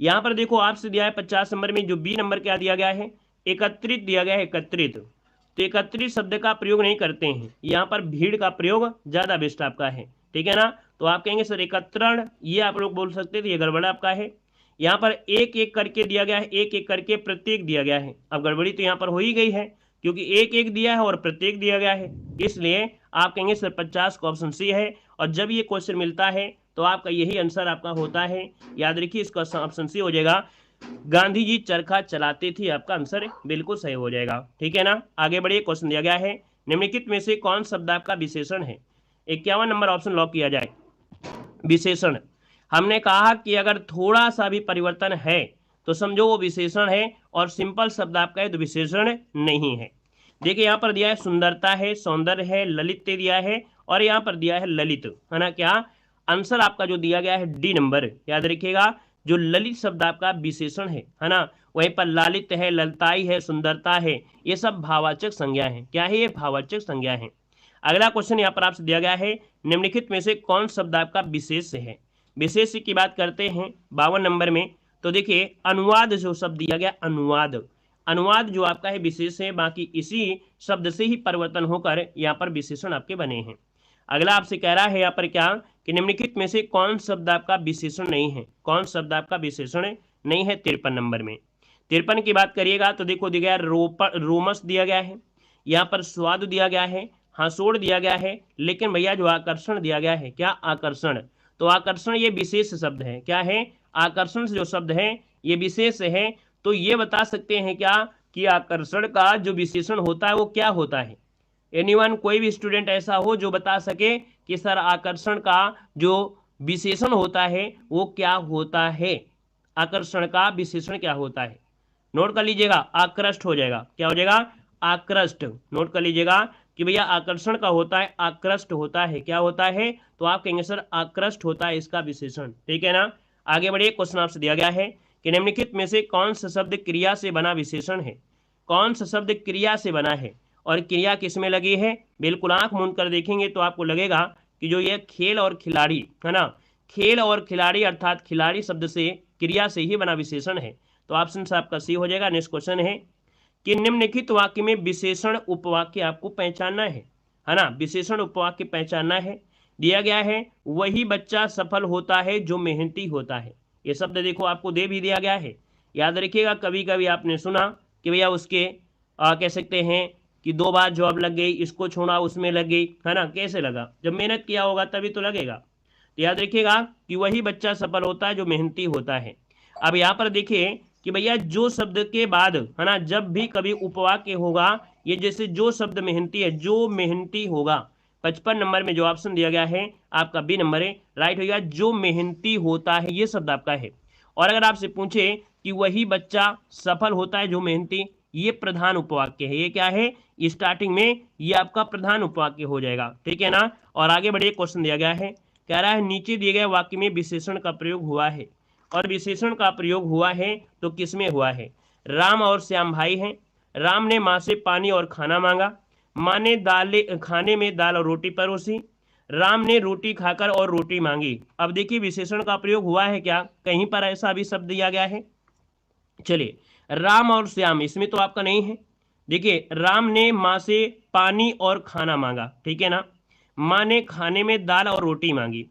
यहाँ पर देखो आपसे दिया है 50 नंबर में, जो बी नंबर क्या दिया गया है, एकत्रित दिया गया है, एकत्रित। तो एकत्रित शब्द का प्रयोग नहीं करते हैं, यहाँ पर भीड़ का प्रयोग ज्यादा बेस्ट आपका है, ठीक है ना। तो आप कहेंगे सर एकत्रण, ये आप लोग बोल सकते थे, ये गड़बड़ा आपका है। यहाँ पर एक एक करके दिया गया है, एक एक करके प्रत्येक दिया गया है। अब गड़बड़ी तो यहाँ पर हो ही गई है, क्योंकि एक एक दिया है और प्रत्येक दिया गया है, इसलिए आप कहेंगे सर 50 का ऑप्शन सी है। और जब ये क्वेश्चन मिलता है तो आपका यही आंसर आपका होता है। याद रखिए इसका ऑप्शन सी हो जाएगा, गांधी जी चरखा चलाते थे, आपका आंसर बिल्कुल सही हो जाएगा। ठीक है ना। आगे बढ़िए, क्वेश्चन दिया गया है, निम्नलिखित में से कौन शब्द आपका विशेषण है। 51 नंबर ऑप्शन लॉक किया जाए। विशेषण, हमने कहा कि अगर थोड़ा सा भी परिवर्तन है तो समझो वो विशेषण है, और सिंपल शब्द आपका है तो विशेषण नहीं है। देखिए यहाँ पर दिया है सुंदरता है, सौंदर्य है, ललित्य दिया है, और यहाँ पर दिया है ललित, है ना। क्या आंसर आपका जो दिया गया है डी नंबर, याद रखिएगा। जो ललित शब्द आपका विशेषण है ना, वहीं पर लालित है, ललताई है, सुंदरता है, ये सब भाववाचक संज्ञा है। क्या है ये? भाववाचक संज्ञा है। अगला क्वेश्चन यहाँ पर आपसे दिया गया है, निम्नलिखित में से कौन शब्द आपका विशेष है। विशेष की बात करते हैं 52 नंबर में, तो देखिए अनुवाद जो शब्द दिया गया, अनुवाद, अनुवाद जो आपका है विशेष है, बाकी इसी शब्द से ही परिवर्तन होकर यहाँ पर विशेषण आपके बने हैं। अगला आपसे कह रहा है यहाँ पर क्या, कि निम्नलिखित में से कौन शब्द आपका विशेषण नहीं है। कौन शब्द आपका विशेषण नहीं है 53 नंबर में। 53 की बात करिएगा तो देखो दिया गया रोमस दिया गया है, यहाँ पर स्वाद दिया गया है, हासोड़ दिया गया है, लेकिन भैया जो आकर्षण दिया गया है, क्या आकर्षण, तो आकर्षण ये विशेष शब्द है। क्या है? आकर्षण जो शब्द है ये विशेष है। तो ये बता सकते हैं क्या कि आकर्षण का जो विशेषण होता है वो क्या होता है। एनीवन, कोई भी स्टूडेंट ऐसा हो जो बता सके कि सर आकर्षण का जो विशेषण होता है वो क्या होता है। आकर्षण का विशेषण क्या होता है? नोट कर लीजिएगा, आकृष्ट हो जाएगा। क्या हो जाएगा? आकृष्ट। नोट कर लीजिएगा कि भैया आकर्षण का होता है आकृष्ट होता है। क्या होता है? तो आप कहेंगे सर आकृष्ट होता है इसका विशेषण। ठीक है ना। आगे बढ़िए, क्वेश्चन आपसे दिया गया है कि निम्नलिखित में से कौन सा शब्द क्रिया से बना विशेषण है। कौन सा शब्द क्रिया से बना है, और क्रिया किस में लगी है। बिल्कुल आंख मूंद कर देखेंगे तो आपको लगेगा कि जो ये खेल और खिलाड़ी है ना, खेल और खिलाड़ी अर्थात खिलाड़ी शब्द से क्रिया से ही बना विशेषण है। तो ऑप्शन आपका सी हो जाएगा। नेक्स्ट क्वेश्चन है कि निम्नलिखित वाक्य में विशेषण उपवाक्य आपको पहचानना है ना। विशेषण उपवाक्य पहचानना है। दिया गया है, वही बच्चा सफल होता है जो मेहनती होता है। ये शब्द देखो आपको दे भी दिया गया है। याद रखिएगा, कभी कभी आपने सुना कि भैया उसके कह सकते हैं कि 2 बार जॉब लग गई, इसको छोड़ा उसमें लग गई, है ना। कैसे लगा? जब मेहनत किया होगा तभी तो लगेगा। तो याद रखिएगा कि वही बच्चा सफल होता है जो मेहनती होता है। अब यहाँ पर देखिए कि भैया जो शब्द के बाद, है ना, जब भी कभी उपवाक्य होगा, ये जैसे जो शब्द मेहनती है, जो मेहनती होगा, 55 नंबर में जो ऑप्शन दिया गया है आपका बी नंबर है, राइट होगा। जो मेहनती होता है ये शब्द आपका है। और अगर आपसे पूछे कि वही बच्चा सफल होता है जो मेहनती, ये प्रधान उपवाक्य है। ये क्या है? स्टार्टिंग में ये आपका प्रधान उपवाक्य हो जाएगा। ठीक है ना। और आगे बढ़िए, क्वेश्चन दिया गया है, कह रहा है नीचे दिए गए वाक्य में विशेषण का प्रयोग हुआ है, और विशेषण का प्रयोग हुआ है तो किसमें हुआ है। राम और श्याम भाई हैं। राम ने माँ से पानी और खाना मांगा। माँ ने खाने में दाल और रोटी परोसी। राम ने रोटी खाकर और रोटी मांगी। अब देखिए विशेषण का प्रयोग हुआ है क्या? कहीं पर ऐसा भी शब्द दिया गया है? चलिए, राम और श्याम इसमें तो आपका नहीं है। देखिए, राम ने माँ से पानी और खाना मांगा, ठीक है ना। माँ ने खाने में दाल और रोटी मांगी।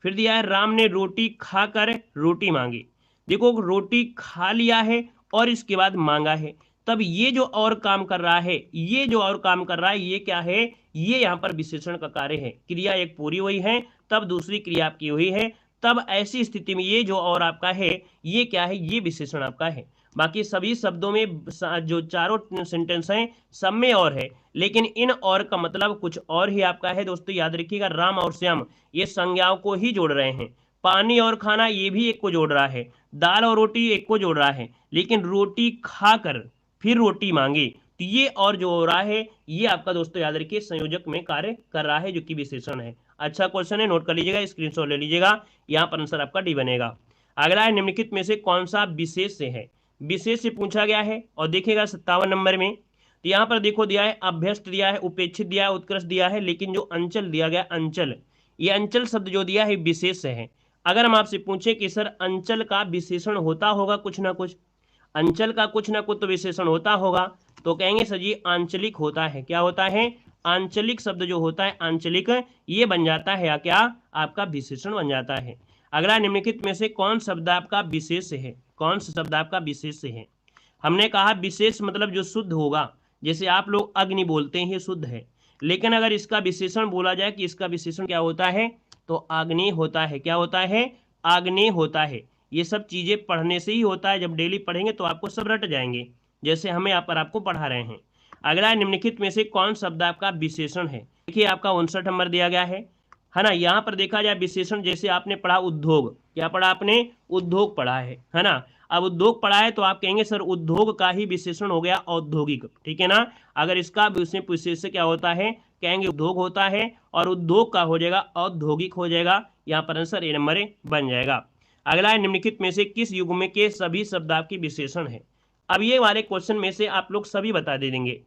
फिर दिया है राम ने रोटी खाकर रोटी मांगी। देखो, रोटी खा लिया है और इसके बाद मांगा है, तब ये जो और काम कर रहा है, ये जो और काम कर रहा है, ये क्या है? ये यहाँ पर विशेषण का कार्य है। क्रिया एक पूरी हुई है, तब दूसरी क्रिया आपकी हुई है, तब ऐसी स्थिति में ये जो और आपका है, ये क्या है? ये विशेषण आपका है। बाकी सभी शब्दों में जो चारों सेंटेंस हैं सब में और है, लेकिन इन और का मतलब कुछ और ही आपका है। दोस्तों याद रखिएगा, राम और श्याम ये संज्ञाओं को ही जोड़ रहे हैं। पानी और खाना ये भी एक को जोड़ रहा है, दाल और रोटी एक को जोड़ रहा है, लेकिन रोटी खाकर फिर रोटी मांगी, तो ये और जो हो रहा है ये आपका दोस्तों याद रखिए संयोजक में कार्य कर रहा है, जो कि विशेषण है। अच्छा क्वेश्चन है, नोट कर लीजिएगा, स्क्रीनशॉट ले लीजिएगा, यहाँ पर आंसर आपका डी बनेगा। अगला है, निम्नलिखित में से कौन सा विशेष से है। विशेष से पूछा गया है, और देखिएगा 57 नंबर में, तो यहाँ पर देखो दिया है अभ्यस्त दिया है, उपेक्षित दिया है, उत्कृष्ट दिया है, लेकिन जो अंचल दिया गया, अंचल, ये अंचल शब्द जो दिया है विशेष है। अगर हम आपसे पूछे कि सर अंचल का विशेषण होता होगा कुछ ना कुछ, अंचल का कुछ ना कुछ तो विशेषण होता होगा, तो कहेंगे सर जी आंचलिक होता है। क्या होता है? आंचलिक शब्द जो होता है आंचलिक, ये बन जाता है या क्या आपका विशेषण बन जाता है। अगला, निम्नलिखित में से कौन शब्द आपका विशेष है। कौन सा शब्द आपका विशेष है? हमने कहा विशेष मतलब जो शुद्ध होगा, जैसे आप लोग अग्नि बोलते हैं, ये शुद्ध है, लेकिन अगर इसका विशेषण बोला जाए कि इसका विशेषण क्या होता है, तो आग्नेय होता है। क्या होता है? आग्नेय होता है। ये सब चीज़ें पढ़ने से ही होता है, जब डेली पढ़ेंगे तो आपको सब रट जाएंगे, जैसे हम यहाँ पर आपको पढ़ा रहे हैं। अगला, निम्नलिखित में से कौन शब्द आपका विशेषण है? देखिए आपका 59 नंबर दिया गया है ना। यहाँ पर देखा जाए विशेषण, जैसे आपने पढ़ा उद्योग, क्या पढ़ा आपने? उद्योग पढ़ा है ना। अब उद्योग पढ़ा है तो आप कहेंगे सर उद्योग का ही विशेषण हो गया औद्योगिक, ठीक है ना। अगर इसका विशेषण क्या होता है, कहेंगे उद्योग होता है, और उद्योग का हो जाएगा औद्योगिक हो जाएगा। यहाँ पर आंसर ए नंबर बन जाएगा। अगला है, निम्नलिखित में से किस युग में के सभी शब्द आपकी विशेषण है? अब ये वाले क्वेश्चन में से आप लोग सभी बता दे देंगे।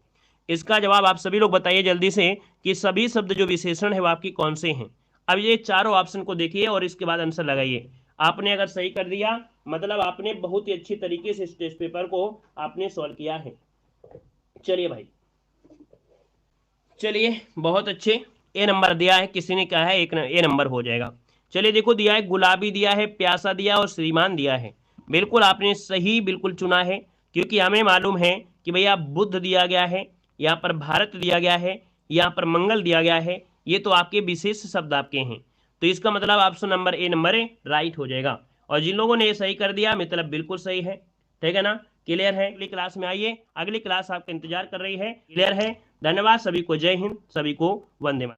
इसका जवाब आप सभी लोग बताइए जल्दी से कि सभी शब्द जो विशेषण है वो आपकी कौन से हैं। अब ये चारों ऑप्शन को देखिए और इसके बाद आंसर लगाइए। आपने अगर सही कर दिया मतलब आपने बहुत ही अच्छी तरीके से इस टेस्ट पेपर को आपने सॉल्व किया है। चलिए भाई, चलिए बहुत अच्छे। ए नंबर दिया है, किसी ने कहा है एक ए नंबर हो जाएगा। चलिए देखो, दिया है गुलाबी, दिया है प्यासा, दिया और श्रीमान दिया है। बिल्कुल आपने सही बिल्कुल चुना है, क्योंकि हमें मालूम है कि भैया बुद्ध दिया गया है, यहाँ पर भारत दिया गया है, यहाँ पर मंगल दिया गया है। ये तो आपके विशेष शब्द आपके हैं, तो इसका मतलब option number A number right हो जाएगा। और जिन लोगों ने ये सही कर दिया मतलब बिल्कुल सही है, ठीक है ना। क्लियर है? अगली क्लास में आइए, अगली क्लास आपका इंतजार कर रही है। क्लियर है? धन्यवाद सभी को, जय हिंद, सभी को वंदे मातरम।